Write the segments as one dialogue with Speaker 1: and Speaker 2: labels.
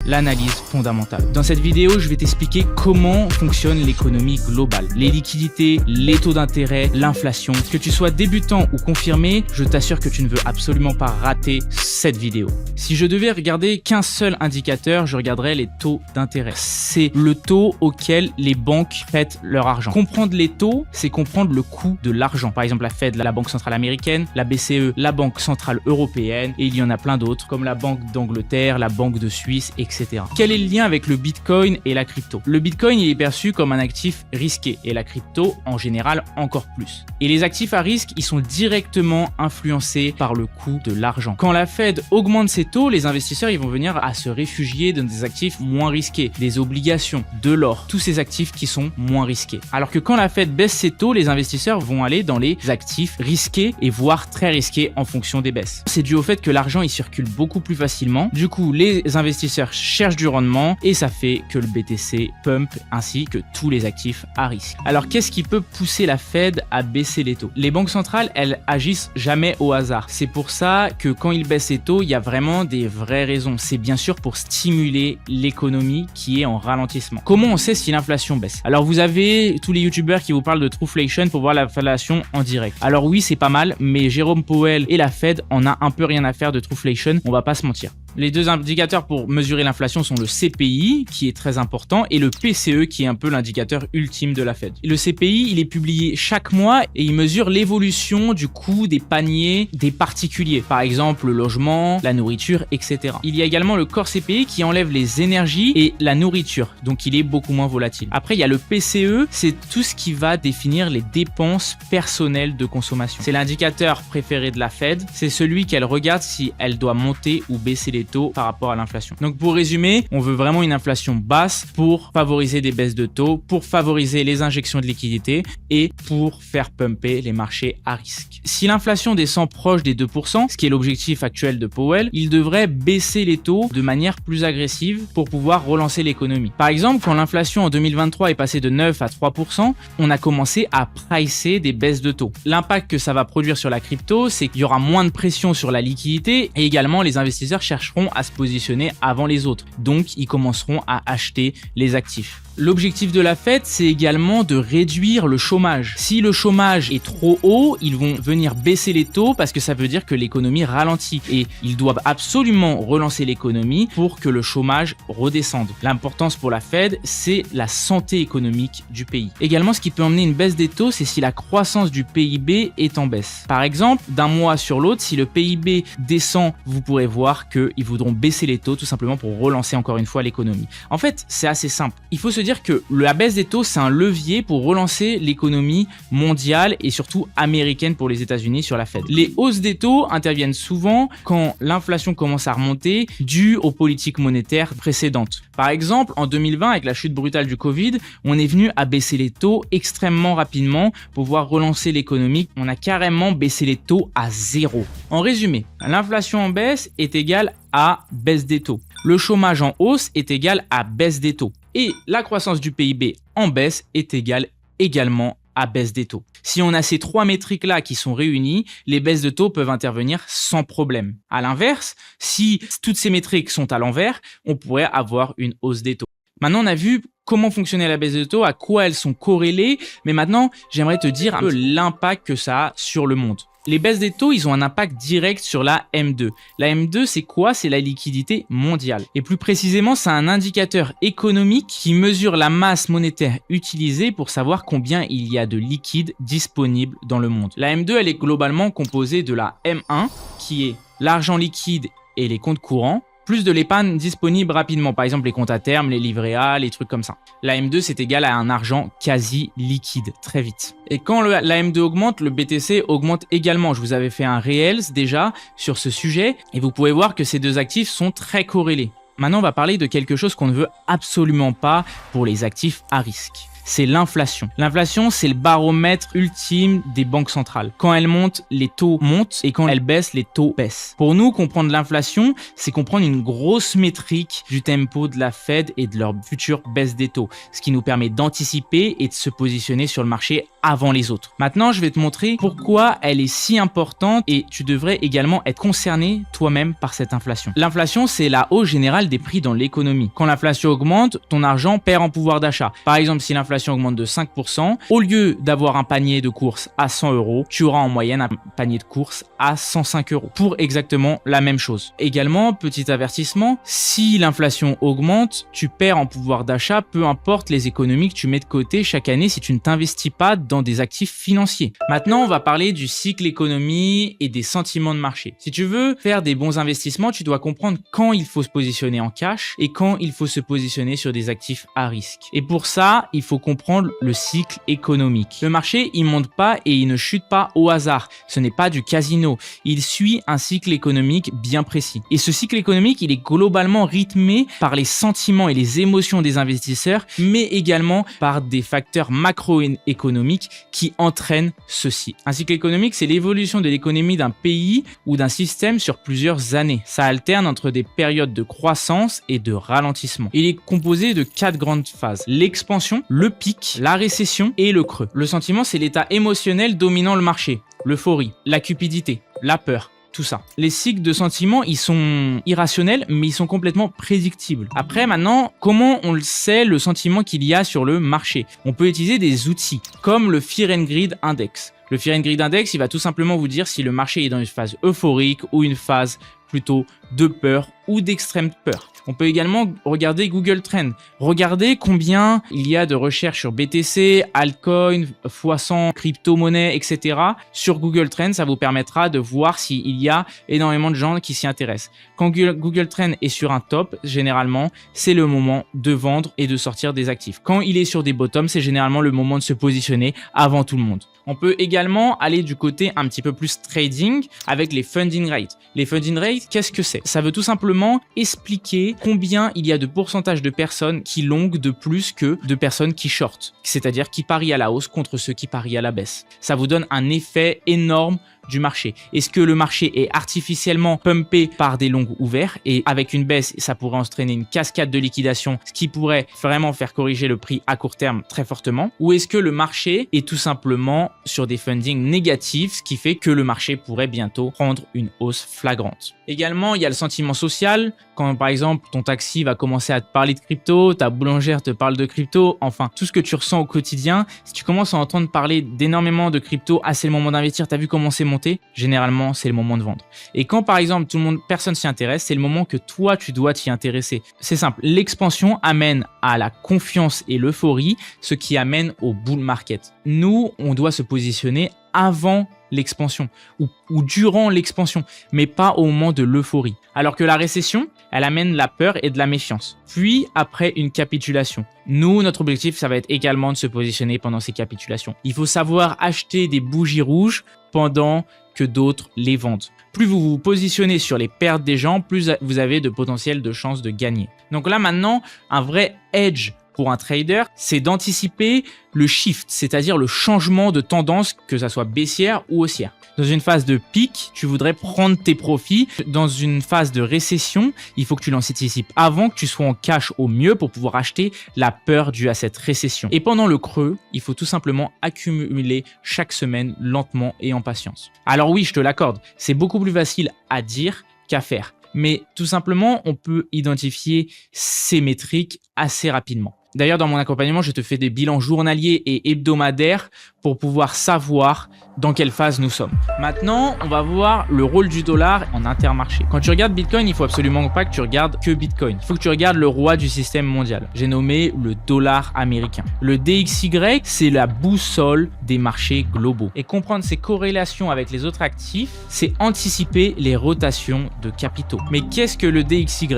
Speaker 1: l'analyse fondamentale. Dans cette vidéo, je vais t'expliquer comment fonctionne l'économie globale, les liquidités, les taux d'intérêt, l'inflation. Que tu sois débutant ou confirmé, je t'assure que tu ne veux absolument pas rater cette vidéo. Si je devais regarder qu'un seul indicateur, je regarderais les taux d'intérêt. C'est le taux auquel les banques prêtent leur argent. Comprendre les taux, c'est comprendre le coût de l'argent. Par exemple, la Fed, la Banque centrale américaine, la BCE, la Banque centrale européenne, et il y en a plein d'autres, comme la Banque d'Angleterre, la Banque de Suisse, etc. Quel est le lien avec le Bitcoin et la crypto? Le Bitcoin, il est perçu comme un actif risqué, et la crypto, en général, encore plus. Et les actifs à risque, ils sont directement influencés par le coût de l'argent. Quand la Fed augmente ses taux, les investisseurs, ils vont venir à se réfugier dans des actifs moins risqués, des obligations, de l'or, tous ces actifs qui sont moins risqués. Alors que quand la Fed baisse ses taux, les investisseurs vont aller dans les actifs risqués et voire très risqués en fonction des baisses. C'est dû au fait que l'argent, il circule beaucoup plus facilement. Du coup, les investisseurs cherchent du rendement et ça fait que le BTC pump ainsi que tous les actifs à risque. Alors, qu'est-ce qui peut pousser la Fed à baisser les taux? Les banques centrales, elles agissent jamais au hasard. C'est pour ça que quand ils baissent les taux, il y a vraiment des vraies raisons. C'est bien sûr pour stimuler l'économie qui est en ralentissement. Comment on sait si l'inflation baisse? Alors, vous avez tous les youtubeurs qui vous parlent de Trueflation pour voir l'inflation en direct. Alors oui, c'est pas mal, mais Jérôme Powell et la Fed en a un peu rien à faire de Trueflation, on va pas se mentir. Les deux indicateurs pour mesurer l'inflation sont le CPI, qui est très important, et le PCE, qui est un peu l'indicateur ultime de la Fed. Le CPI, il est publié chaque mois et il mesure l'évolution du coût des paniers des particuliers, par exemple le logement, la nourriture, etc. Il y a également le Core CPI qui enlève les énergies et la nourriture, donc il est beaucoup moins volatile. Après, il y a le PCE, c'est tout ce qui va définir les dépenses personnelles de consommation. C'est l'indicateur préféré de la Fed, c'est celui qu'elle regarde si elle doit monter ou baisser les taux par rapport à l'inflation. Donc pour résumer, on veut vraiment une inflation basse pour favoriser des baisses de taux, pour favoriser les injections de liquidités et pour faire pumper les marchés à risque. Si l'inflation descend proche des 2%, ce qui est l'objectif actuel de Powell, il devrait baisser les taux de manière plus agressive pour pouvoir relancer l'économie. Par exemple, quand l'inflation en 2023 est passée de 9 à 3%, on a commencé à pricer des baisses de taux. L'impact que ça va produire sur la crypto, c'est qu'il y aura moins de pression sur la liquidité et également les investisseurs chercheront à se positionner avant les autres. Donc, ils commenceront à acheter les actifs. L'objectif de la Fed, c'est également de réduire le chômage. Si le chômage est trop haut, ils vont venir baisser les taux parce que ça veut dire que l'économie ralentit et ils doivent absolument relancer l'économie pour que le chômage redescende. L'importance pour la Fed, c'est la santé économique du pays. Également, ce qui peut emmener une baisse des taux, c'est si la croissance du PIB est en baisse. Par exemple, d'un mois sur l'autre, si le PIB descend, vous pourrez voir qu'ils voudront baisser les taux tout simplement pour relancer encore une fois l'économie. En fait, c'est assez simple. Il faut se dire que la baisse des taux, c'est un levier pour relancer l'économie mondiale et surtout américaine pour les États-Unis sur la Fed. Les hausses des taux interviennent souvent quand l'inflation commence à remonter due aux politiques monétaires précédentes. Par exemple, en 2020, avec la chute brutale du Covid, on est venu à baisser les taux extrêmement rapidement pour pouvoir relancer l'économie. On a carrément baissé les taux à zéro. En résumé, l'inflation en baisse est égale à baisse des taux. Le chômage en hausse est égal à baisse des taux. Et la croissance du PIB en baisse est égale également à baisse des taux. Si on a ces trois métriques-là qui sont réunies, les baisses de taux peuvent intervenir sans problème. À l'inverse, si toutes ces métriques sont à l'envers, on pourrait avoir une hausse des taux. Maintenant, on a vu comment fonctionnait la baisse de taux, à quoi elles sont corrélées, mais maintenant, j'aimerais te dire un peu l'impact que ça a sur le monde. Les baisses des taux, ils ont un impact direct sur la M2. La M2, c'est quoi? C'est la liquidité mondiale. Et plus précisément, c'est un indicateur économique qui mesure la masse monétaire utilisée pour savoir combien il y a de liquide disponible dans le monde. La M2, elle est globalement composée de la M1, qui est l'argent liquide et les comptes courants, plus de l'épargne disponible rapidement, par exemple les comptes à terme, les livrets A, les trucs comme ça. La M2, c'est égal à un argent quasi liquide, très vite. Et quand la M2 augmente, le BTC augmente également. Je vous avais fait un Reels déjà sur ce sujet et vous pouvez voir que ces deux actifs sont très corrélés. Maintenant, on va parler de quelque chose qu'on ne veut absolument pas pour les actifs à risque. c'est l'inflation. L'inflation, c'est le baromètre ultime des banques centrales. Quand elle monte, les taux montent et quand elle baisse, les taux baissent. Pour nous, comprendre l'inflation, c'est comprendre une grosse métrique du tempo de la Fed et de leur future baisse des taux, ce qui nous permet d'anticiper et de se positionner sur le marché avant les autres. Maintenant, je vais te montrer pourquoi elle est si importante et tu devrais également être concerné toi-même par cette inflation. L'inflation, c'est la hausse générale des prix dans l'économie. Quand l'inflation augmente, ton argent perd en pouvoir d'achat. Par exemple, si l'inflation augmente de 5%, au lieu d'avoir un panier de courses à 100 €, tu auras en moyenne un panier de courses à 105 € pour exactement la même chose. Également, petit avertissement, si l'inflation augmente, tu perds en pouvoir d'achat, peu importe les économies que tu mets de côté chaque année si tu ne t'investis pas dans des actifs financiers. Maintenant, on va parler du cycle économie et des sentiments de marché. Si tu veux faire des bons investissements, tu dois comprendre quand il faut se positionner en cash et quand il faut se positionner sur des actifs à risque. Et pour ça, il faut comprendre le cycle économique. Le marché, il monte pas et il ne chute pas au hasard. Ce n'est pas du casino. Il suit un cycle économique bien précis. Et ce cycle économique, il est globalement rythmé par les sentiments et les émotions des investisseurs, mais également par des facteurs macroéconomiques qui entraînent ceci. Un cycle économique, c'est l'évolution de l'économie d'un pays ou d'un système sur plusieurs années. Ça alterne entre des périodes de croissance et de ralentissement. Il est composé de 4 grandes phases: l'expansion, le pic, la récession et le creux. Le sentiment, c'est l'état émotionnel dominant le marché. L'euphorie, la cupidité, la peur. Tout ça. Les cycles de sentiments, ils sont irrationnels, mais ils sont complètement prédictibles. Après, maintenant, comment on le sait, le sentiment qu'il y a sur le marché? On peut utiliser des outils comme le Fear and Greed Index. Le Fear and Greed Index, il va tout simplement vous dire si le marché est dans une phase euphorique ou une phase plutôt de peur ou d'extrême peur. On peut également regarder Google Trends. Regardez combien il y a de recherches sur BTC, altcoin, x100, crypto-monnaie, etc. Sur Google Trends, ça vous permettra de voir s'il y a énormément de gens qui s'y intéressent. Quand Google Trends est sur un top, généralement, c'est le moment de vendre et de sortir des actifs. Quand il est sur des bottoms, c'est généralement le moment de se positionner avant tout le monde. On peut également aller du côté un petit peu plus trading avec les funding rates. Les funding rates, qu'est-ce que c'est? Ça veut tout simplement expliquer combien il y a de pourcentage de personnes qui longuent de plus que de personnes qui short, c'est-à-dire qui parient à la hausse contre ceux qui parient à la baisse. Ça vous donne un effet énorme du marché. Est-ce que le marché est artificiellement pumpé par des longs ouverts et avec une baisse, ça pourrait entraîner une cascade de liquidation, ce qui pourrait vraiment faire corriger le prix à court terme très fortement? Ou est-ce que le marché est tout simplement sur des fundings négatifs, ce qui fait que le marché pourrait bientôt prendre une hausse flagrante? Également, il y a le sentiment social. Quand par exemple ton taxi va commencer à te parler de crypto, ta boulangère te parle de crypto, enfin tout ce que tu ressens au quotidien, si tu commences à entendre parler d'énormément de crypto, c'est le moment d'investir, t'as vu comment c'est monté? Généralement c'est le moment de vendre. Et quand par exemple personne s'y intéresse, c'est le moment que toi tu dois t'y intéresser. C'est simple, l'expansion amène à la confiance et l'euphorie, ce qui amène au bull market. Nous, on doit se positionner avant l'expansion ou durant l'expansion, mais pas au moment de l'euphorie. Alors que la récession, elle amène la peur et de la méfiance. Puis après une capitulation. Nous, notre objectif, ça va être également de se positionner pendant ces capitulations. Il faut savoir acheter des bougies rouges pendant que d'autres les vendent. Plus vous vous positionnez sur les pertes des gens, plus vous avez de potentiel de chances de gagner. Donc là maintenant, un vrai edge pour un trader, c'est d'anticiper le shift, c'est-à-dire le changement de tendance, que ça soit baissière ou haussière. Dans une phase de pic, tu voudrais prendre tes profits. Dans une phase de récession, il faut que tu l'anticipes avant, que tu sois en cash au mieux pour pouvoir acheter la peur due à cette récession. Et pendant le creux, il faut tout simplement accumuler chaque semaine lentement et en patience. Alors oui, je te l'accorde, c'est beaucoup plus facile à dire qu'à faire. Mais tout simplement, on peut identifier ces métriques assez rapidement. D'ailleurs, dans mon accompagnement, je te fais des bilans journaliers et hebdomadaires pour pouvoir savoir dans quelle phase nous sommes. Maintenant, on va voir le rôle du dollar en intermarché. Quand tu regardes Bitcoin, il faut absolument pas que tu regardes que Bitcoin. Il faut que tu regardes le roi du système mondial. J'ai nommé le dollar américain. Le DXY, c'est la boussole des marchés globaux. Et comprendre ces corrélations avec les autres actifs, c'est anticiper les rotations de capitaux. Mais qu'est-ce que le DXY ?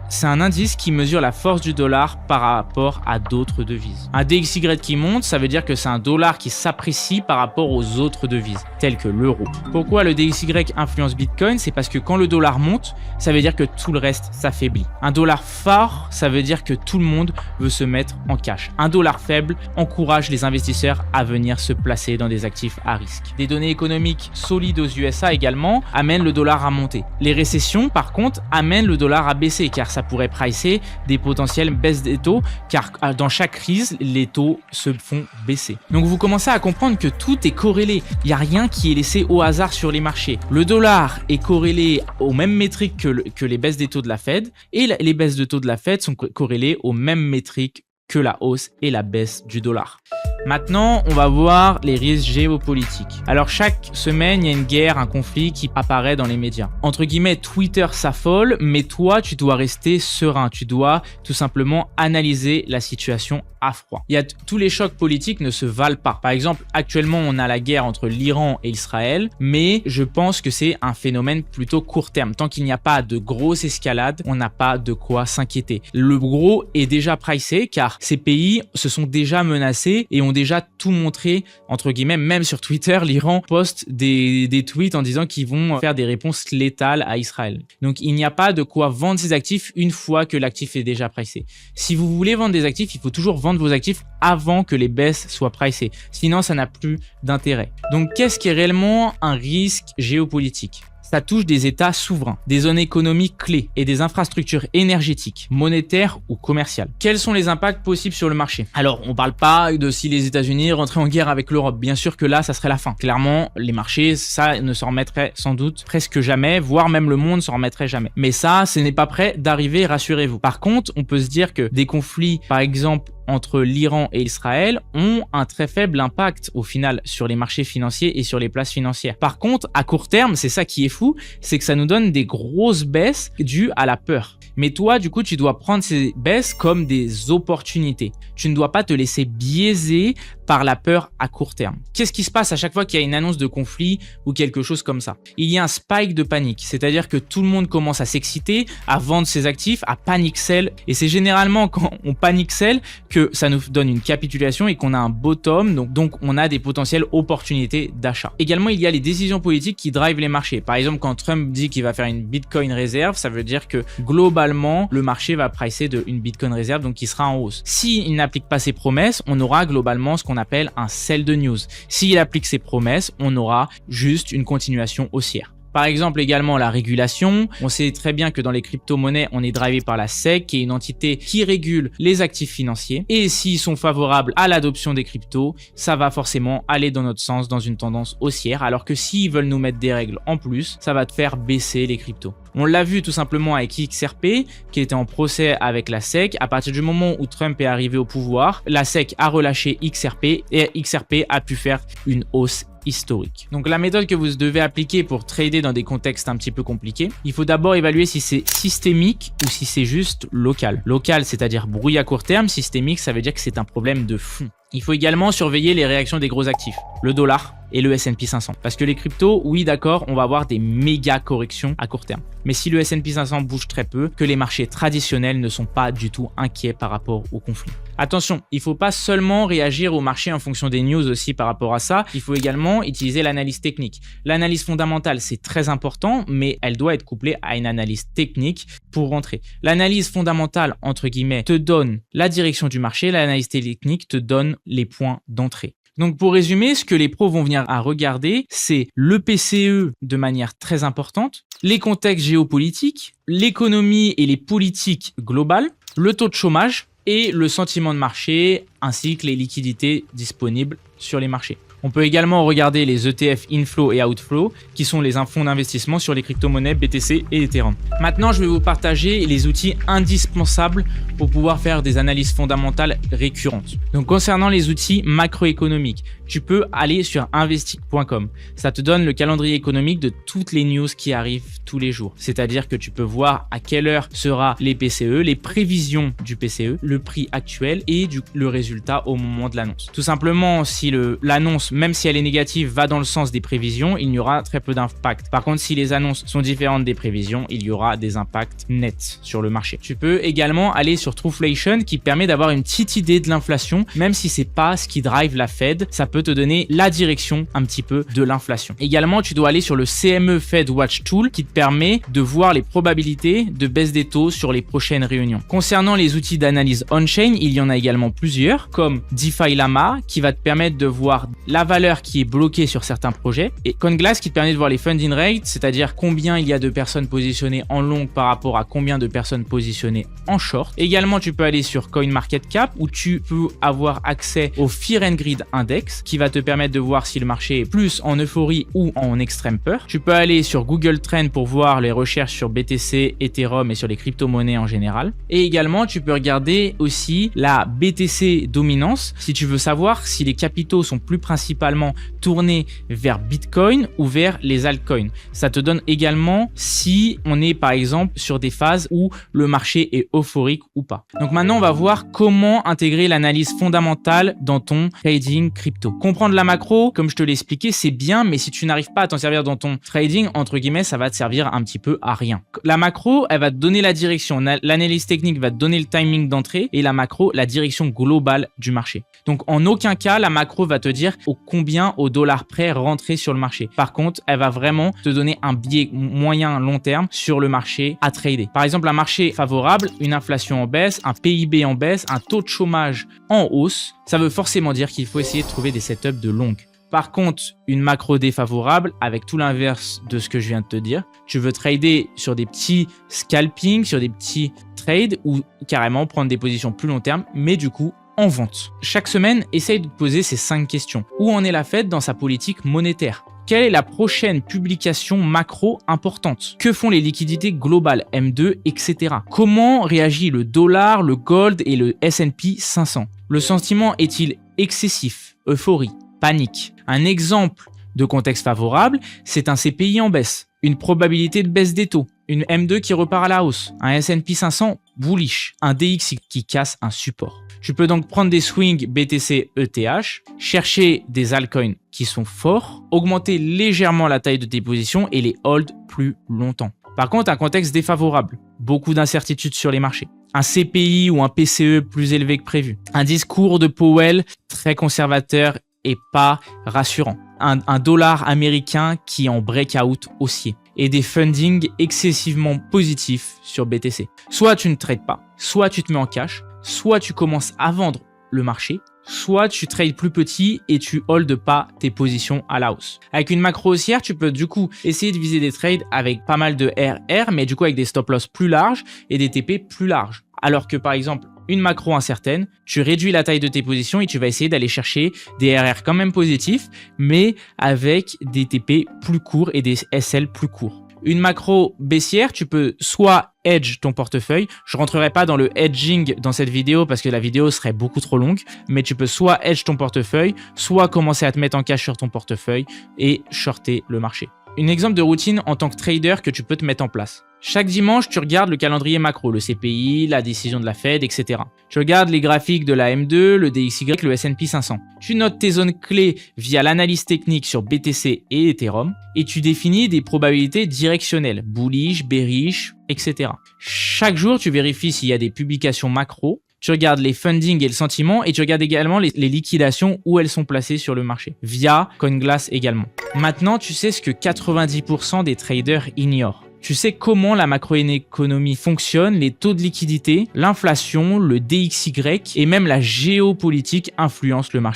Speaker 1: C'est un indice qui mesure la force du dollar par rapport à d'autres devises. Un DXY qui monte, ça veut dire que c'est un dollar qui s'apprête s'apprécie par rapport aux autres devises, telles que l'euro. Pourquoi le DXY influence Bitcoin? C'est parce que quand le dollar monte, ça veut dire que tout le reste s'affaiblit. Un dollar fort, ça veut dire que tout le monde veut se mettre en cash. Un dollar faible encourage les investisseurs à venir se placer dans des actifs à risque. Des données économiques solides aux USA également amènent le dollar à monter. Les récessions, par contre, amènent le dollar à baisser car ça pourrait pricer des potentielles baisses des taux car dans chaque crise, les taux se font baisser. Donc vous commencez à comprendre que tout est corrélé. Il n'y a rien qui est laissé au hasard sur les marchés. Le dollar est corrélé aux mêmes métriques que les baisses des taux de la Fed et les baisses de taux de la Fed sont corrélées aux mêmes métriques que la hausse et la baisse du dollar. Maintenant, on va voir les risques géopolitiques. Alors chaque semaine, il y a une guerre, un conflit qui apparaît dans les médias. Entre guillemets, Twitter s'affole, mais toi, tu dois rester serein. Tu dois tout simplement analyser la situation à froid. Tous les chocs politiques ne se valent pas. Par exemple, actuellement, on a la guerre entre l'Iran et Israël, mais je pense que c'est un phénomène plutôt court terme. Tant qu'il n'y a pas de grosse escalade, on n'a pas de quoi s'inquiéter. Le gros est déjà pricé car ces pays se sont déjà menacés et ont déjà tout montré, entre guillemets, même sur Twitter, l'Iran poste des tweets en disant qu'ils vont faire des réponses létales à Israël. Donc, il n'y a pas de quoi vendre ses actifs une fois que l'actif est déjà pricé. Si vous voulez vendre des actifs, il faut toujours vendre vos actifs avant que les baisses soient pricées. Sinon, ça n'a plus d'intérêt. Donc, qu'est-ce qui est réellement un risque géopolitique ? Ça touche des États souverains, des zones économiques clés et des infrastructures énergétiques, monétaires ou commerciales. Quels sont les impacts possibles sur le marché? Alors, on parle pas de si les États-Unis rentraient en guerre avec l'Europe. Bien sûr que là, ça serait la fin. Clairement, les marchés, ça ne s'en remettrait sans doute presque jamais, voire même le monde s'en remettrait jamais. Mais ça, ce n'est pas prêt d'arriver, rassurez-vous. Par contre, on peut se dire que des conflits, par exemple, entre l'Iran et Israël ont un très faible impact au final sur les marchés financiers et sur les places financières. Par contre, à court terme, c'est ça qui est fou, c'est que ça nous donne des grosses baisses dues à la peur. Mais toi, du coup, tu dois prendre ces baisses comme des opportunités. Tu ne dois pas te laisser biaiser par la peur à court terme. Qu'est-ce qui se passe à chaque fois qu'il y a une annonce de conflit ou quelque chose comme ça? Il y a un spike de panique, c'est-à-dire que tout le monde commence à s'exciter, à vendre ses actifs, à panic sell. Et c'est généralement quand on panic sell que ça nous donne une capitulation et qu'on a un bottom, donc on a des potentielles opportunités d'achat. Également, il y a les décisions politiques qui drivent les marchés. Par exemple, quand Trump dit qu'il va faire une Bitcoin réserve, ça veut dire que globalement, le marché va pricer une Bitcoin réserve, donc qui sera en hausse. S'il n'applique pas ses promesses, on aura globalement ce qu'on appelle un sell de news. S'il applique ses promesses, on aura juste une continuation haussière. Par exemple, également la régulation. On sait très bien que dans les crypto-monnaies, on est drivé par la SEC, qui est une entité qui régule les actifs financiers. Et s'ils sont favorables à l'adoption des cryptos, ça va forcément aller dans notre sens, dans une tendance haussière. Alors que s'ils veulent nous mettre des règles en plus, ça va te faire baisser les cryptos. On l'a vu tout simplement avec XRP, qui était en procès avec la SEC. À partir du moment où Trump est arrivé au pouvoir, la SEC a relâché XRP et XRP a pu faire une hausse historique. Donc la méthode que vous devez appliquer pour trader dans des contextes un petit peu compliqués, il faut d'abord évaluer si c'est systémique ou si c'est juste local. Local, c'est-à-dire bruit à court terme. Systémique, ça veut dire que c'est un problème de fond. Il faut également surveiller les réactions des gros actifs, le dollar et le S&P 500. Parce que les cryptos, oui d'accord, on va avoir des méga corrections à court terme. Mais si le S&P 500 bouge très peu, que les marchés traditionnels ne sont pas du tout inquiets par rapport au conflit. Attention, il ne faut pas seulement réagir au marché en fonction des news aussi par rapport à ça, il faut également utiliser l'analyse technique. L'analyse fondamentale, c'est très important, mais elle doit être couplée à une analyse technique pour rentrer. L'analyse fondamentale, entre guillemets, te donne la direction du marché, l'analyse technique te donne les points d'entrée. Donc pour résumer, ce que les pros vont venir à regarder, c'est le PCE de manière très importante, les contextes géopolitiques, l'économie et les politiques globales, le taux de chômage et le sentiment de marché ainsi que les liquidités disponibles sur les marchés. On peut également regarder les ETF inflow et outflow qui sont les fonds d'investissement sur les crypto-monnaies BTC et Ethereum. Maintenant, je vais vous partager les outils indispensables pour pouvoir faire des analyses fondamentales récurrentes. Donc, concernant les outils macroéconomiques, tu peux aller sur investic.com. Ça te donne le calendrier économique de toutes les news qui arrivent tous les jours. C'est-à-dire que tu peux voir à quelle heure sera les PCE, les prévisions du PCE, le prix actuel et le résultat au moment de l'annonce. Tout simplement, si l'annonce annonce, même si elle est négative, va dans le sens des prévisions, il n'y aura très peu d'impact. Par contre, si les annonces sont différentes des prévisions, il y aura des impacts nets sur le marché. Tu peux également aller sur Truflation qui permet d'avoir une petite idée de l'inflation, même si c'est pas ce qui drive la Fed, ça peut te donner la direction un petit peu de l'inflation. Également, tu dois aller sur le CME Fed Watch Tool qui te permet de voir les probabilités de baisse des taux sur les prochaines réunions. Concernant les outils d'analyse on-chain, il y en a également plusieurs, comme DeFi Llama qui va te permettre de voir la valeur qui est bloquée sur certains projets, et CoinGlass qui te permet de voir les funding rates, c'est-à-dire combien il y a de personnes positionnées en long par rapport à combien de personnes positionnées en short. Également, tu peux aller sur CoinMarketCap où tu peux avoir accès au Fear and Greed Index qui va te permettre de voir si le marché est plus en euphorie ou en extrême peur. Tu peux aller sur Google Trends pour voir les recherches sur BTC, Ethereum et sur les crypto-monnaies en général. Et également, tu peux regarder aussi la BTC dominance si tu veux savoir si les capitaux sont plus principalement tournés vers Bitcoin ou vers les altcoins. Ça te donne également si on est par exemple sur des phases où le marché est euphorique ou pas. Donc maintenant, on va voir comment intégrer l'analyse fondamentale dans ton trading crypto. Comprendre la macro, comme je te l'ai expliqué, c'est bien, mais si tu n'arrives pas à t'en servir dans ton trading, entre guillemets, ça va te servir un petit peu à rien. La macro, elle va te donner la direction. L'analyse technique va te donner le timing d'entrée et la macro, la direction globale du marché. Donc, en aucun cas, la macro va te dire combien au dollar près rentrer sur le marché. Par contre, elle va vraiment te donner un biais moyen long terme sur le marché à trader. Par exemple, un marché favorable, une inflation en baisse, un PIB en baisse, un taux de chômage en hausse, ça veut forcément dire qu'il faut essayer de trouver des setups de longue. Par contre, une macro défavorable, avec tout l'inverse de ce que je viens de te dire, tu veux trader sur des petits scalping, sur des petits trades ou carrément prendre des positions plus long terme, mais du coup, en vente. Chaque semaine, essaye de te poser ces 5 questions. Où en est la Fed dans sa politique monétaire ? Quelle est la prochaine publication macro importante? Que font les liquidités globales, M2, etc. Comment réagit le dollar, le gold et le S&P 500? Le sentiment est-il excessif, euphorie, panique? Un exemple de contexte favorable, c'est un CPI en baisse, une probabilité de baisse des taux, une M2 qui repart à la hausse, un S&P 500 bullish, un DX qui casse un support. Tu peux donc prendre des swings BTC ETH, chercher des altcoins qui sont forts, augmenter légèrement la taille de tes positions et les hold plus longtemps. Par contre, un contexte défavorable, beaucoup d'incertitudes sur les marchés, un CPI ou un PCE plus élevé que prévu, un discours de Powell très conservateur et pas rassurant, un dollar américain qui est en breakout haussier et des fundings excessivement positifs sur BTC. Soit tu ne trades pas, soit tu te mets en cash, soit tu commences à vendre le marché, soit tu trades plus petit et tu hold pas tes positions à la hausse. Avec une macro haussière, tu peux du coup essayer de viser des trades avec pas mal de RR, mais du coup avec des stop loss plus larges et des TP plus larges. Alors que par exemple, une macro incertaine, tu réduis la taille de tes positions et tu vas essayer d'aller chercher des RR quand même positifs, mais avec des TP plus courts et des SL plus courts. Une macro baissière, tu peux soit hedge ton portefeuille. Je rentrerai pas dans le hedging dans cette vidéo parce que la vidéo serait beaucoup trop longue, mais tu peux soit hedge ton portefeuille, soit commencer à te mettre en cash sur ton portefeuille et shorter le marché. Un exemple de routine en tant que trader que tu peux te mettre en place. Chaque dimanche, tu regardes le calendrier macro, le CPI, la décision de la Fed, etc. Tu regardes les graphiques de la M2, le DXY, le S&P 500. Tu notes tes zones clés via l'analyse technique sur BTC et Ethereum et tu définis des probabilités directionnelles, bullish, bearish, etc. Chaque jour, tu vérifies s'il y a des publications macro. Tu regardes les fundings et le sentiment et tu regardes également les liquidations où elles sont placées sur le marché, via CoinGlass également. Maintenant, tu sais ce que 90% des traders ignorent. Tu sais comment la macroéconomie fonctionne, les taux de liquidité, l'inflation, le DXY et même la géopolitique influencent le marché.